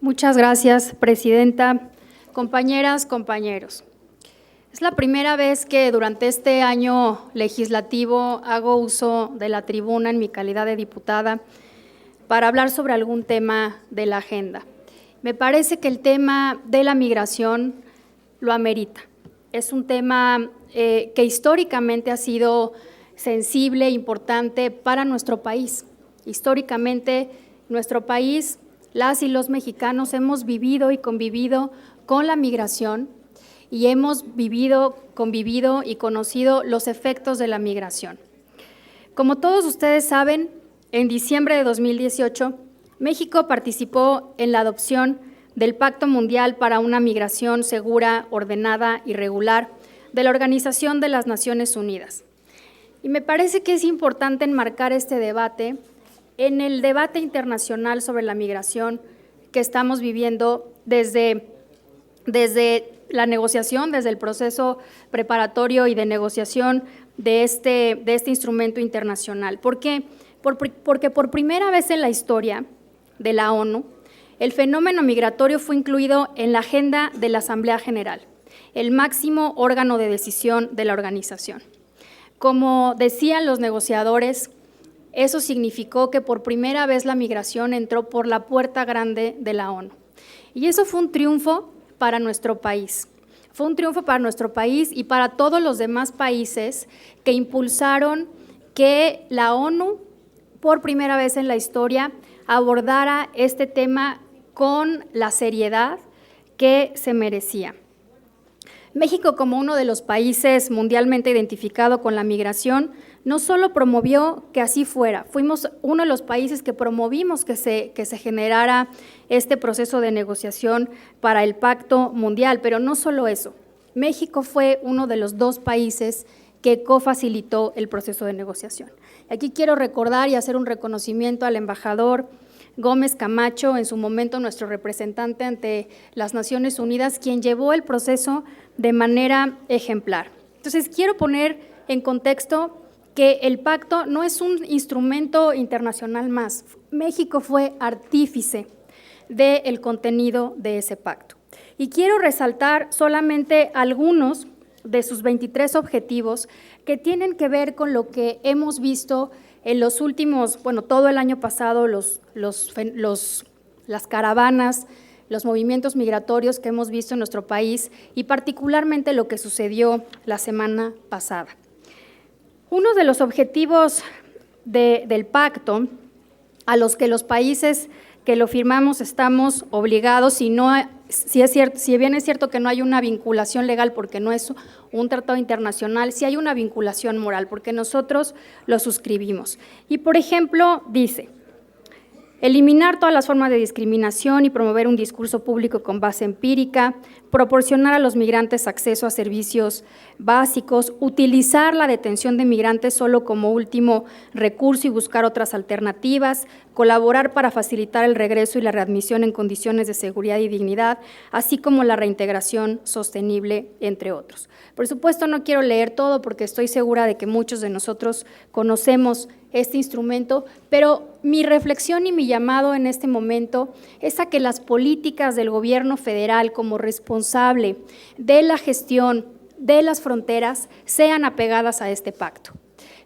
Muchas gracias, presidenta. Compañeras, compañeros. Es la primera vez que durante este año legislativo hago uso de la tribuna en mi calidad de diputada para hablar sobre algún tema de la agenda. Me parece que el tema de la migración lo amerita. Es un tema que históricamente ha sido sensible, importante para nuestro país. Históricamente, nuestro país, las y los mexicanos hemos vivido y convivido con la migración y hemos vivido, convivido y conocido los efectos de la migración. Como todos ustedes saben, en diciembre de 2018, México participó en la adopción del Pacto Mundial para una Migración Segura, Ordenada y Regular de la Organización de las Naciones Unidas. Y me parece que es importante enmarcar este debate en el debate internacional sobre la migración que estamos viviendo desde la negociación, desde el proceso preparatorio y de negociación de este instrumento internacional. ¿Por qué? Porque por primera vez en la historia de la ONU, el fenómeno migratorio fue incluido en la agenda de la Asamblea General, el máximo órgano de decisión de la organización. Como decían los negociadores, eso significó que por primera vez la migración entró por la puerta grande de la ONU. Y eso fue un triunfo para nuestro país. Fue un triunfo para nuestro país y para todos los demás países que impulsaron que la ONU, por primera vez en la historia, abordara este tema con la seriedad que se merecía. México, como uno de los países mundialmente identificado con la migración, no solo promovió que así fuera, fuimos uno de los países que promovimos que se generara este proceso de negociación para el Pacto Mundial, pero no solo eso, México fue uno de los 2 países que cofacilitó el proceso de negociación. Aquí quiero recordar y hacer un reconocimiento al embajador Gómez Camacho, en su momento nuestro representante ante las Naciones Unidas, quien llevó el proceso de manera ejemplar. Entonces, quiero poner en contexto que el pacto no es un instrumento internacional más. México fue artífice del contenido de ese pacto. Y quiero resaltar solamente algunos de sus 23 objetivos que tienen que ver con lo que hemos visto en los últimos, todo el año pasado, las caravanas, los movimientos migratorios que hemos visto en nuestro país y particularmente lo que sucedió la semana pasada. Uno de los objetivos del pacto a los que los países que lo firmamos estamos obligados, si bien es cierto que no hay una vinculación legal porque no es un tratado internacional, sí hay una vinculación moral porque nosotros lo suscribimos. Y, por ejemplo, dice: eliminar todas las formas de discriminación y promover un discurso público con base empírica, proporcionar a los migrantes acceso a servicios básicos, utilizar la detención de migrantes solo como último recurso y buscar otras alternativas, colaborar para facilitar el regreso y la readmisión en condiciones de seguridad y dignidad, así como la reintegración sostenible, entre otros. Por supuesto, no quiero leer todo porque estoy segura de que muchos de nosotros conocemos este instrumento, pero mi reflexión y mi llamado en este momento es a que las políticas del gobierno federal como responsable de la gestión de las fronteras sean apegadas a este pacto.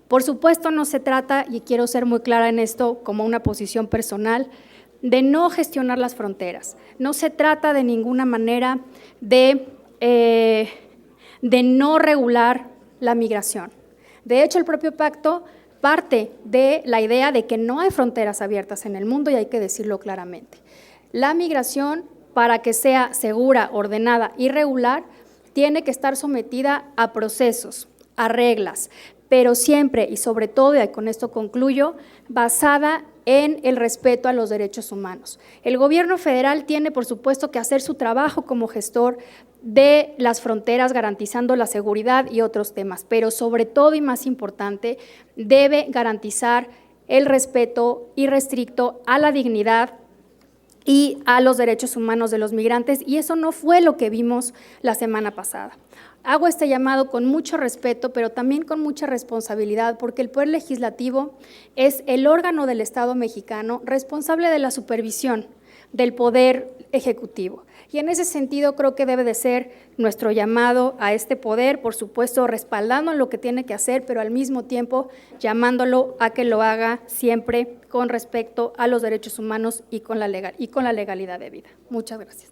Por supuesto, no se trata, y quiero ser muy clara en esto como una posición personal, de no gestionar las fronteras. No se trata de ninguna manera de no regular la migración. De hecho, el propio pacto parte de la idea de que no hay fronteras abiertas en el mundo y hay que decirlo claramente. La migración, para que sea segura, ordenada y regular, tiene que estar sometida a procesos, a reglas, pero siempre y sobre todo, y con esto concluyo, basada en el respeto a los derechos humanos. El gobierno federal tiene, por supuesto, que hacer su trabajo como gestor de las fronteras, garantizando la seguridad y otros temas, pero sobre todo y más importante, debe garantizar el respeto irrestricto a la dignidad y a los derechos humanos de los migrantes, y eso no fue lo que vimos la semana pasada. Hago este llamado con mucho respeto, pero también con mucha responsabilidad, porque el Poder Legislativo es el órgano del Estado mexicano responsable de la supervisión del Poder Ejecutivo. Y en ese sentido creo que debe de ser nuestro llamado a este poder, por supuesto respaldando lo que tiene que hacer, pero al mismo tiempo llamándolo a que lo haga siempre con respecto a los derechos humanos y con la legalidad debida. Muchas gracias.